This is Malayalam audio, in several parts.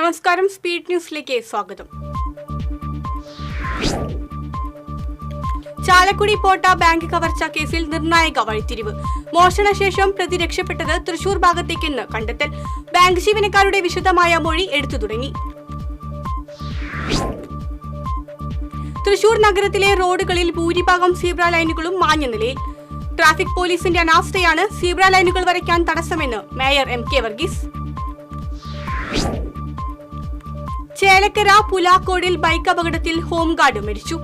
നമസ്കാരം, സ്പീഡ് ന്യൂസിലേക്ക് സ്വാഗതം. ചാലക്കുടി പോട്ട ബാങ്ക് കവർച്ചാ കേസിൽ നിർണായക വഴിത്തിരിവ്. മോഷണശേഷം പ്രതി രക്ഷപ്പെട്ടത് തൃശൂർ ഭാഗത്തേക്കെന്ന് കണ്ടെത്തൽ. ബാങ്ക് ജീവനക്കാരുടെ വിശദമായ മൊഴി എടുത്തു തുടങ്ങി. തൃശൂർ നഗരത്തിലെ റോഡുകളിൽ ഭൂരിഭാഗം സീബ്ര ലൈനുകളും മാഞ്ഞ നിലയിൽ. ട്രാഫിക് പോലീസിന്റെ അനാസ്ഥയാണ് സീബ്ര ലൈനുകൾ വരയ്ക്കാൻ തടസ്സമെന്ന് മേയർ MK വർഗീസ്. ചേലക്കര പുലാക്കോടിൽ ബൈക്ക് അപകടത്തിൽ ഹോംഗാർഡ് മരിച്ചു.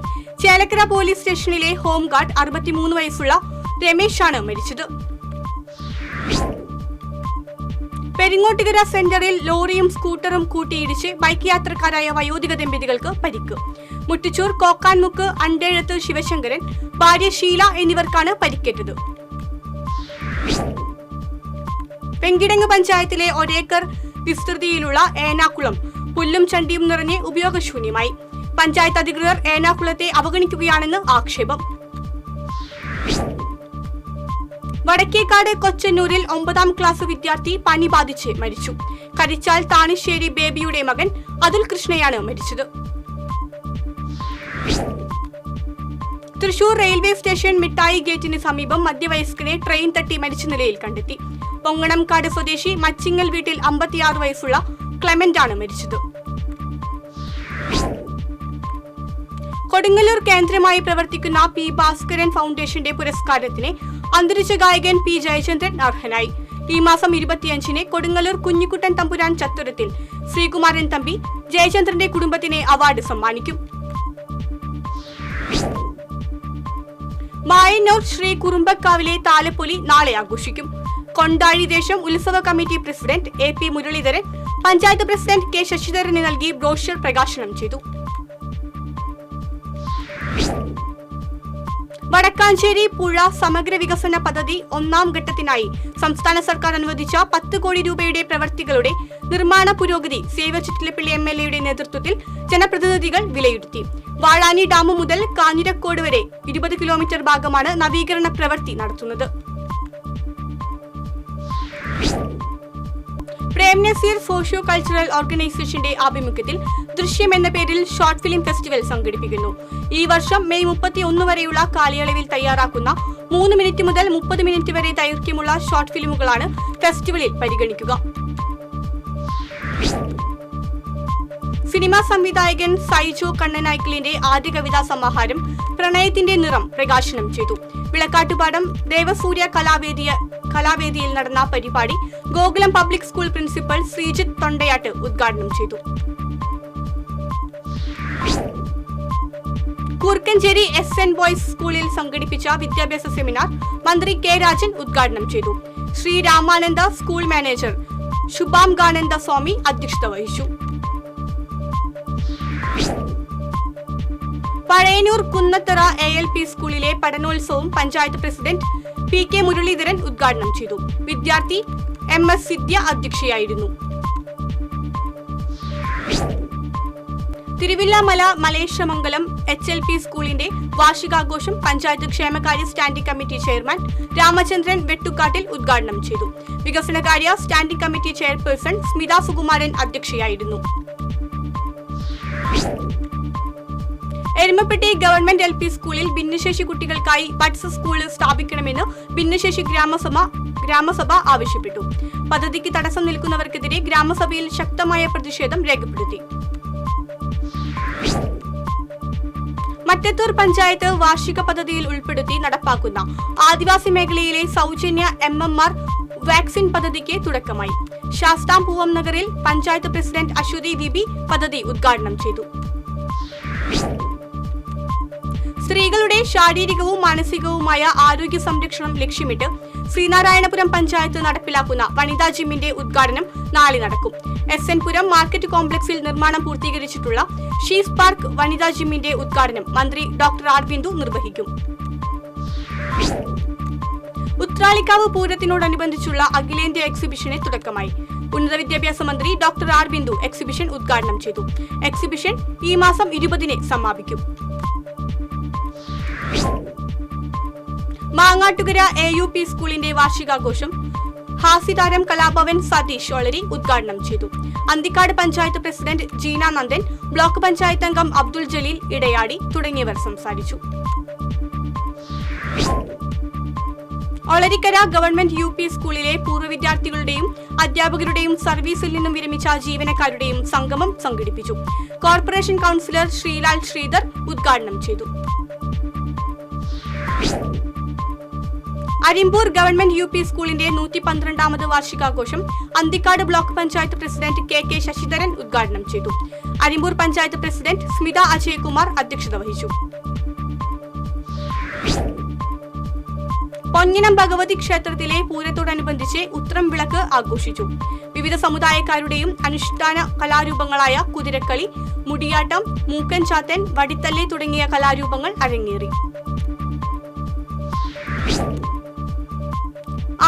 ചേലക്കര പോലീസ് സ്റ്റേഷനിലെ ഹോംഗാർഡ് 63 വയസ്സുള്ള രമേശാണ് മരിച്ചത്. പെരിങ്ങോട്ടുകര സെന്ററിൽ ലോറിയും സ്കൂട്ടറും കൂട്ടിയിടിച്ച് ബൈക്ക് യാത്രക്കാരായ വയോധിക ദമ്പതികൾക്ക് പരിക്ക്. മുട്ടിച്ചൂർ കോക്കാൻമുക്ക് അണ്ടേഴത്ത് ശിവശങ്കരൻ, ഭാര്യ ഷീല എന്നിവർക്കാണ് പരിക്കേറ്റത്. വെങ്കിടങ്ങ് പഞ്ചായത്തിലെ ഒരേക്കർ വിസ്തൃതിയിലുള്ള ഏനാകുളം പുല്ലും ചണ്ടിയും നിറഞ്ഞ് ഉപയോഗശൂന്യമായി. പഞ്ചായത്ത് അധികൃതർ ഏനാകുളത്തെ അവഗണിക്കുകയാണെന്ന് ആക്ഷേപം. വടക്കേക്കാട് കൊച്ചന്നൂരിൽ 9ാം ക്ലാസ് വിദ്യാർത്ഥി പനി ബാധിച്ച് മരിച്ചു. കരിച്ചാൽ താണിശ്ശേരി ബേബിയുടെ മകൻ അതുൽ കൃഷ്ണയാണ് മരിച്ചത്. തൃശൂർ റെയിൽവേ സ്റ്റേഷൻ മിഠായി ഗേറ്റിന് സമീപം മധ്യവയസ്കനെ ട്രെയിൻ തട്ടി മരിച്ച നിലയിൽ കണ്ടെത്തി. പൊങ്ങണംകാട് സ്വദേശി മച്ചിങ്ങൽ വീട്ടിൽ 56 വയസ്സുള്ള ക്ലെമന്റ് ആണ് മരിച്ചത്. കൊടുങ്ങല്ലൂർ കേന്ദ്രമായി പ്രവർത്തിക്കുന്ന P. ഭാസ്കരൻ ഫൗണ്ടേഷന്റെ പുരസ്കാരത്തിന് അന്തരിച്ച ഗായകൻ P. ജയചന്ദ്രൻ അർഹനായി. ഈ മാസം 25-ന് കൊടുങ്ങല്ലൂർ കുഞ്ഞിക്കുട്ടൻ തമ്പുരാൻ ചത്തുരത്തിൽ ശ്രീകുമാരൻ തമ്പി ജയചന്ദ്രന്റെ കുടുംബത്തിന് അവാർഡ് സമ്മാനിക്കും. മായന്നൂർ ശ്രീ കുറുമ്പക്കാവിലെ താലപ്പൊലി നാളെ ആഘോഷിക്കും. കൊണ്ടാഴി ദേശം ഉത്സവ committee president AP Muraleedharan panchayat president K. ശശിധരന് നൽകി ബ്രോഷർ പ്രകാശനം ചെയ്തു. വടക്കാഞ്ചേരി പുഴ സമഗ്ര വികസന പദ്ധതി 1ാം ഘട്ടത്തിനായി സംസ്ഥാന സർക്കാർ അനുവദിച്ച 10 കോടി രൂപയുടെ പ്രവൃത്തികളുടെ നിർമ്മാണ പുരോഗതി സേവ ചിറ്റിലപ്പള്ളി MLA നേതൃത്വത്തിൽ ജനപ്രതിനിധികൾ വിലയിരുത്തി. വാഴാനി ഡാം മുതൽ കാഞ്ഞിരക്കോട് വരെ 20 കിലോമീറ്റർ ഭാഗമാണ് നവീകരണ പ്രവൃത്തി നടത്തുന്നത്. പ്രേം നസീർ സോഷ്യോ കൾച്ചറൽ ഓർഗനൈസേഷന്റെ ആഭിമുഖ്യത്തിൽ ദൃശ്യം എന്ന പേരിൽ ഷോർട്ട് ഫിലിം ഫെസ്റ്റിവൽ സംഘടിപ്പിക്കുന്നു. ഈ വർഷം മെയ് 31 വരെയുള്ള കാലയളവിൽ തയ്യാറാക്കുന്ന 3 മിനിറ്റ് മുതൽ 30 മിനിറ്റ് വരെ ദൈർഘ്യമുള്ള ഷോർട്ട് ഫിലിമുകളാണ് ഫെസ്റ്റിവലിൽ പരിഗണിക്കുക. സിനിമാ സംവിധായകൻ സൈജു കണ്ണനായ്ക്കലിന്റെ ആദ്യ കവിതാ സമാഹാരം പ്രണയത്തിന്റെ നിറം പ്രകാശനം ചെയ്തു. വിളക്കാട്ടുപാടം ദേവസൂര്യ കലാവേദിയിൽ നടന്ന പരിപാടി Gokulam public school principal Sreejith Thondayat ഉദ്ഘാടനം ചെയ്തു. കൂർക്കഞ്ചേരി SN ബോയ്സ് സ്കൂളിൽ സംഘടിപ്പിച്ച വിദ്യാഭ്യാസ സെമിനാർ മന്ത്രി K. രാജൻ ഉദ്ഘാടനം ചെയ്തു. ശ്രീ രാമാനന്ദ സ്കൂൾ മാനേജർ ശുഭാംഗാനന്ദ സ്വാമി അധ്യക്ഷത വഹിച്ചു. പഴയന്നൂർ കുന്നത്തറ ALP സ്കൂളിലെ പഠനോത്സവം പഞ്ചായത്ത് പ്രസിഡന്റ് PK മുരളീധരൻ ഉദ്ഘാടനം ചെയ്തു. വിദ്യാർത്ഥി MS സിദ്ധ്യ അധ്യക്ഷയായിരുന്നു. തിരുവില്ലാമല മലേശമംഗലം HLP സ്കൂളിന്റെ വാർഷികാഘോഷം പഞ്ചായത്ത് ക്ഷേമകാര്യ standing committee chairman Ramachandran Vettukattil ഉദ്ഘാടനം ചെയ്തു. വികസനകാര്യ standing committee chairperson Smitha Sukumaran അധ്യക്ഷയായിരുന്നു. എരുമപ്പെട്ടി ഗവൺമെന്റ് LP സ്കൂളിൽ ഭിന്നശേഷി കുട്ടികൾക്കായി ബഡ്സ് സ്കൂൾ സ്ഥാപിക്കണമെന്ന് ഭിന്നശേഷി ഗ്രാമസഭ ആവശ്യപ്പെട്ടു. പദ്ധതിക്ക് തടസ്സം നിൽക്കുന്നവർക്കെതിരെ ഗ്രാമസഭയിൽ ശക്തമായ പ്രതിഷേധം രേഖപ്പെടുത്തി. മറ്റത്തൂർ പഞ്ചായത്ത് വാർഷിക പദ്ധതിയിൽ ഉൾപ്പെടുത്തി നടപ്പാക്കുന്ന ആദിവാസി മേഖലയിലെ സൗജന്യ MMR വാക്സിൻ പദ്ധതിക്ക് തുടക്കമായി. ശാസ്താംപൂവം നഗറിൽ പഞ്ചായത്ത് പ്രസിഡന്റ് അശ്വതി VB പദ്ധതി ഉദ്ഘാടനം ചെയ്തു. സ്ത്രീകളുടെ ശാരീരികവും മാനസികവുമായ ആരോഗ്യ സംരക്ഷണം ലക്ഷ്യമിട്ട് ശ്രീനാരായണപുരം പഞ്ചായത്ത് നടപ്പിലാക്കുന്ന വനിതാ ജിമ്മിന്റെ ഉദ്ഘാടനം നാളെ നടക്കും. SN പുരം മാർക്കറ്റ് കോംപ്ലക്സിൽ നിർമ്മാണം പൂർത്തീകരിച്ചിട്ടുള്ള ഷീസ് പാർക്ക് വനിതാ ജിമ്മിന്റെ ഉദ്ഘാടനം മന്ത്രി ഡോക്ടർ R. ബിന്ദു നിർവഹിക്കും. ഉത്രാളിക്കാവ് പൂരത്തിനോടനുബന്ധിച്ചുള്ള അഖിലേന്ത്യാ എക്സിബിഷന് തുടക്കമായി. ഉന്നത വിദ്യാഭ്യാസ മന്ത്രി ഡോക്ടർ R. ബിന്ദു എക്സിബിഷൻ ഉദ്ഘാടനം ചെയ്തു. എക്സിബിഷൻ ഈ മാസം 20-ന് സമാപിക്കും. മാങ്ങാട്ടുകര AUP സ്കൂളിന്റെ വാർഷികാഘോഷം ഹാസ്യതാരം കലാഭവൻ സതീഷ് ഒളരി ഉദ്ഘാടനം ചെയ്തു. അന്തിക്കാട് പഞ്ചായത്ത് പ്രസിഡന്റ് ജീന നന്ദൻ, ബ്ലോക്ക് പഞ്ചായത്ത് അംഗം അബ്ദുൾ ജലീൽ ഇടയാടി തുടങ്ങിയവർ സംസാരിച്ചു. ഒളരിക്കര ഗവൺമെന്റ് UP സ്കൂളിലെ പൂർവ്വ വിദ്യാർത്ഥികളുടെയും അധ്യാപകരുടെയും സർവീസിൽ നിന്നും വിരമിച്ച ജീവനക്കാരുടെയും സംഗമം സംഘടിപ്പിച്ചു. കോർപ്പറേഷൻ കൌൺസിലർ ശ്രീലാൽ ശ്രീധർ ഉദ്ഘാടനം ചെയ്തു. അരിമ്പൂർ ഗവൺമെന്റ് UP സ്കൂളിന്റെ 112ാമത് വാർഷികാഘോഷം Anthikad block panchayat president KK Sasidharan ഉദ്ഘാടനം ചെയ്തു. അരിമ്പൂർ പഞ്ചായത്ത് പ്രസിഡന്റ് സ്മിത അജയ്കുമാർ അധ്യക്ഷത വഹിച്ചു. പൊന്നിനം ഭഗവതി ക്ഷേത്രത്തിലെ പൂരത്തോടനുബന്ധിച്ച് ഉത്രം വിളക്ക് ആഘോഷിച്ചു. വിവിധ സമുദായക്കാരുടെയും അനുഷ്ഠാന കലാരൂപങ്ങളായ കുതിരക്കളി, മുടിയാട്ടം, മൂക്കൻ ചാത്തൻ, വടിത്തല്ലി തുടങ്ങിയ കലാരൂപങ്ങൾ അരങ്ങേറി.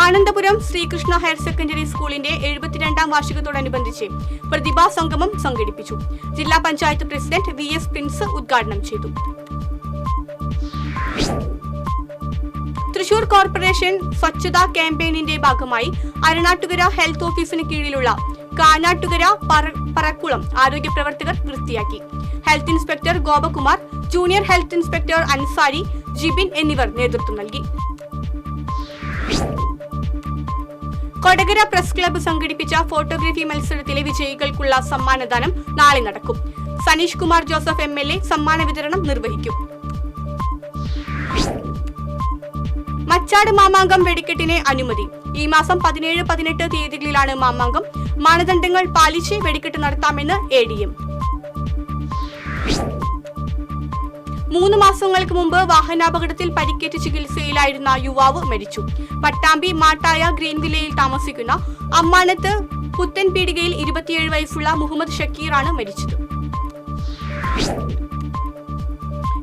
ആനന്ദപുരം ശ്രീകൃഷ്ണ ഹയർ സെക്കൻഡറി സ്കൂളിന്റെ 72ാം വാർഷികത്തോടനുബന്ധിച്ച് പ്രതിഭാ സംഗമം സംഘടിപ്പിച്ചു. ജില്ലാ പഞ്ചായത്ത് പ്രസിഡന്റ് VS പ്രിൻസ് ഉദ്ഘാടനം ചെയ്തു. തൃശൂർ കോർപ്പറേഷൻ സ്വച്ഛതാ ക്യാമ്പയിനിന്റെ ഭാഗമായി അരണാട്ടുകര ഹെൽത്ത് ഓഫീസിന് കീഴിലുള്ള കാനാട്ടുകര പറക്കുളം ആരോഗ്യ പ്രവർത്തകർ വൃത്തിയാക്കി. Health inspector Gopakumar, junior health inspector Ansari, Jibin എന്നിവർ നേതൃത്വം നൽകി. കൊടകര പ്രസ് ക്ലബ്ബ് സംഘടിപ്പിച്ച ഫോട്ടോഗ്രാഫി മത്സരത്തിലെ വിജയികൾക്കുള്ള സമ്മാനദാനം നാളെ നടക്കും. സനീഷ് കുമാർ ജോസഫ് MLA സമ്മാന വിതരണം നിർവഹിക്കും. മച്ചാട് മാമാങ്കം വെടിക്കെട്ടിന് അനുമതി. ഈ മാസം 17, 18 തീയതികളിലാണ് മാമാങ്കം. മാനദണ്ഡങ്ങൾ പാലിച്ച് വെടിക്കെട്ട് നടത്താമെന്ന് ADM. 3 മാസങ്ങൾക്ക് മുമ്പ് വാഹനാപകടത്തിൽ പരിക്കേറ്റ് ചികിത്സയിലായിരുന്ന യുവാവ് മരിച്ചു. പട്ടാമ്പി മാട്ടായ ഗ്രീൻവില്ലയിൽ താമസിക്കുന്ന അമ്മാനത്ത് പുത്തൻപീടികയിൽ 27 വയസ്സുള്ള മുഹമ്മദ് ഷക്കീറാണ് മരിച്ചത്.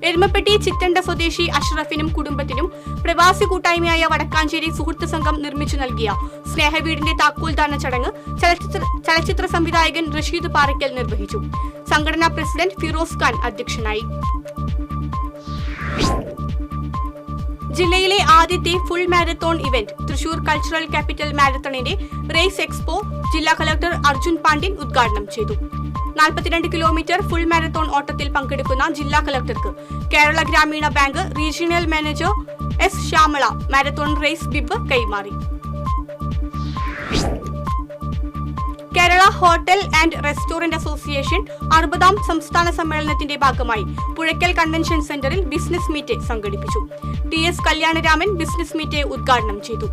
എരുമപ്പെട്ടി ചിറ്റണ്ട സ്വദേശി അഷ്റഫിനും കുടുംബത്തിനും പ്രവാസി കൂട്ടായ്മയായ വടക്കാഞ്ചേരി സുഹൃത്ത് സംഘം നിർമ്മിച്ചു നൽകിയ സ്നേഹവീടിന്റെ താക്കോൽദാന ചടങ്ങ് ചലച്ചിത്ര സംവിധായകൻ റഷീദ് പാറയ്ക്കൽ നിർവഹിച്ചു. സംഘടനാ പ്രസിഡന്റ് ഫിറോസ് ഖാൻ അധ്യക്ഷനായി. ജില്ലയിലെ ആദ്യത്തെ full marathon event Thrissur cultural capital മാരത്തണിന്റെ റേസ് എക്സ്പോ ജില്ലാ കളക്ടർ അർജുൻ പാണ്ഡ്യൻ ഉദ്ഘാടനം ചെയ്തു. 42 കിലോമീറ്റർ ഫുൾ മാരത്തോൺ ഓട്ടത്തിൽ പങ്കെടുക്കുന്ന ജില്ലാ കളക്ടർക്ക് Kerala Grameena bank regional manager S Shyamala marathon race bib കൈമാറി. Kerala hotel and restaurant association 60ാം സംസ്ഥാന സമ്മേളനത്തിന്റെ ഭാഗമായി പുഴയ്ക്കൽ കൺവെൻഷൻ സെന്ററിൽ ബിസിനസ് മീറ്റ് സംഘടിപ്പിച്ചു. TS കല്യാണരാമൻ ബിസിനസ് മീറ്റ് ഉദ്ഘാടനം ചെയ്തു.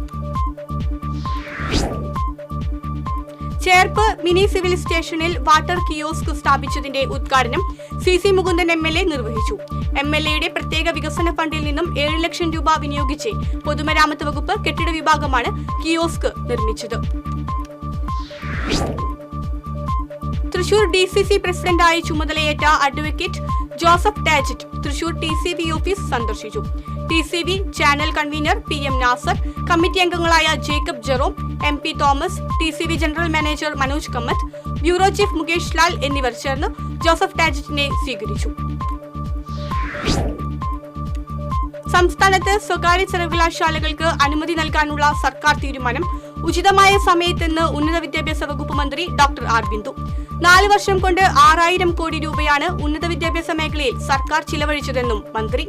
ചേർപ്പ് മിനി സിവിൽ സ്റ്റേഷനിൽ വാട്ടർ കിയോസ്ക് സ്ഥാപിച്ചതിന്റെ ഉദ്ഘാടനം CC മുകുന്ദൻ MLA നിർവഹിച്ചു. MLAയുടെ പ്രത്യേക വികസന ഫണ്ടിൽ നിന്നും 7 ലക്ഷം രൂപ വിനിയോഗിച്ച് പൊതുമരാമത്ത് വകുപ്പ് കെട്ടിട വിഭാഗമാണ് കിയോസ്ക് നിർമ്മിച്ചത്. തൃശൂർ DCC പ്രസിഡന്റായി ചുമതലയേറ്റ advocate Joseph Tajit Thrissur TCV office സന്ദർശിച്ചു. TCV channel convener PM Nasar, committee അംഗങ്ങളായ Jacob Jerome, MP Thomas, TCV general manager Manoj Kamath, bureau chief Mukesh Lal എന്നിവർ ചേർന്ന് ജോസഫ് ടാജിറ്റിനെ സ്വീകരിച്ചു. സംസ്ഥാനത്ത് സ്വകാര്യ സർവകലാശാലകൾക്ക് അനുമതി നൽകാനുള്ള സർക്കാർ തീരുമാനം ഉചിതമായ സമയത്തെന്ന് ഉന്നത വിദ്യാഭ്യാസ വകുപ്പ് മന്ത്രി ഡോക്ടർ ആർ ബിന്ദു. 4 വർഷം കൊണ്ട് 6000 കോടി രൂപയാണ് ഉന്നത വിദ്യാഭ്യാസ മേഖലയിൽ സർക്കാർ ചിലവഴിച്ചതെന്നും മന്ത്രി.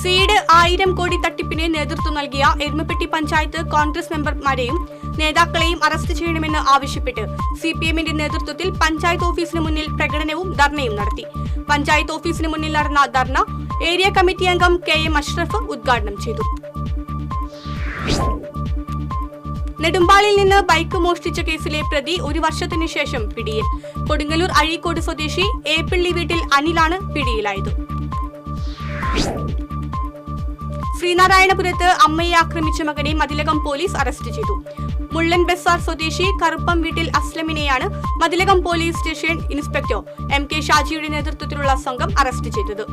സീഡ് 1000 കോടി തട്ടിപ്പിന് നേതൃത്വം നൽകിയ എരുമപ്പെട്ടി പഞ്ചായത്ത് കോൺഗ്രസ് മെമ്പർമാരെയും നേതാക്കളെയും അറസ്റ്റ് ചെയ്യണമെന്ന് ആവശ്യപ്പെട്ട് CPMന്റെ നേതൃത്വത്തിൽ പഞ്ചായത്ത് ഓഫീസിന് മുന്നിൽ പ്രകടനവും ധർണയും നടത്തി. പഞ്ചായത്ത് ഓഫീസിന് മുന്നിൽ നടന്ന ധർണ ഏരിയ കമ്മിറ്റി അംഗം KM അഷ്റഫ് ഉദ്ഘാടനം ചെയ്തു. നെടുമ്പാളിൽ നിന്ന് ബൈക്ക് മോഷ്ടിച്ച കേസിലെ പ്രതി 1 വർഷത്തിനു ശേഷം പിടിയിൽ. കൊടുങ്ങല്ലൂർ അഴീക്കോട് സ്വദേശി ഏപ്പിള്ളി വീട്ടിൽ അനിലാണ് പിടിയിലായത്. ശ്രീനാരായണപുരത്ത് അമ്മയെ ആക്രമിച്ച മകനെ മതിലകം പോലീസ് അറസ്റ്റ് ചെയ്തു. മുള്ളൻ ബസാർ സ്വദേശി കറുപ്പം വീട്ടിൽ അസ്ലമിനെയാണ് Mathilakam police station inspector MK ഷാജിയുടെ നേതൃത്വത്തിലുള്ള സംഘം അറസ്റ്റ് ചെയ്തത്.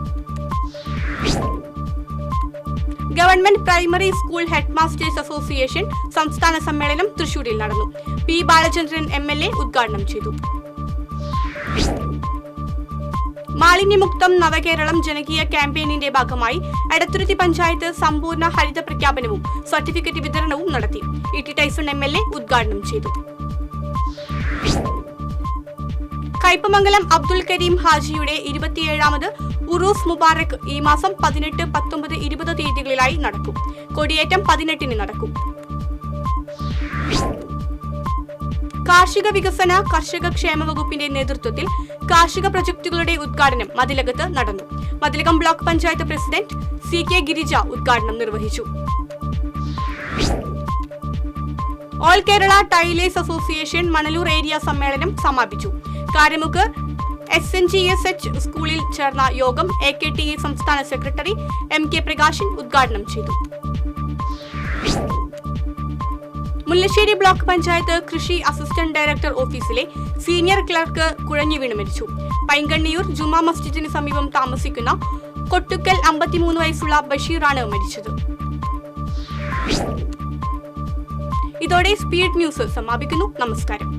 Government primary school head masters association സംസ്ഥാന സമ്മേളനം തൃശൂരിൽ നടന്നു. P ബാലചന്ദ്രൻ MLA ഉദ്ഘാടനം ചെയ്തു. മാലിന്യമുക്തം നവകേരളം ജനകീയ ക്യാമ്പയിനിന്റെ ഭാഗമായി എടത്തുരുത്തി പഞ്ചായത്ത് സമ്പൂർണ്ണ ഹരിത പ്രഖ്യാപനവും സർട്ടിഫിക്കറ്റ് വിതരണവും നടത്തി. ഇ.ടി. ടൈസൺ MLA ഉദ്ഘാടനം ചെയ്തു. കയ്പമംഗലം അബ്ദുൽ കരീം ഹാജിയുടെ 27ാമത് ഉറൂസ് മുബാറക് ഈ മാസം 18, 19, 20 തീയതികളിലായി നടക്കും. കൊടിയേറ്റം 18-ന് നടക്കും. കാർഷിക വികസന കർഷക ക്ഷേമ വകുപ്പിന്റെ നേതൃത്വത്തിൽ കാർഷിക പ്രൊജക്ടുകളുടെ ഉദ്ഘാടനം മതിലകത്ത് നടന്നു. Mathilakam block panchayat president CK Girija ഉദ്ഘാടനം നിർവഹിച്ചു. All Kerala tailors association Manalur area സമ്മേളനം സമാപിച്ചു. കാരമുക്ക് SNGSH സ്കൂളിൽ ചേർന്ന യോഗം AKTA സംസ്ഥാന സെക്രട്ടറി MK പ്രകാശൻ ഉദ്ഘാടനം ചെയ്തു. മുല്ലശ്ശേരി ബ്ലോക്ക് പഞ്ചായത്ത് കൃഷി അസിസ്റ്റന്റ് ഡയറക്ടർ ഓഫീസിലെ സീനിയർ ക്ലർക്ക് കുഴഞ്ഞു വീണ് മരിച്ചു. പൈങ്കണ്ണിയൂർ ജുമാ മസ്ജിദിന് സമീപം താമസിക്കുന്ന കൊട്ടുക്കൽ 53 വയസ്സുള്ള ബഷീറാണ് മരിച്ചത്. ഇതോടെ സ്പീഡ് ന്യൂസ് സമാപിക്കുന്നു. നമസ്കാരം.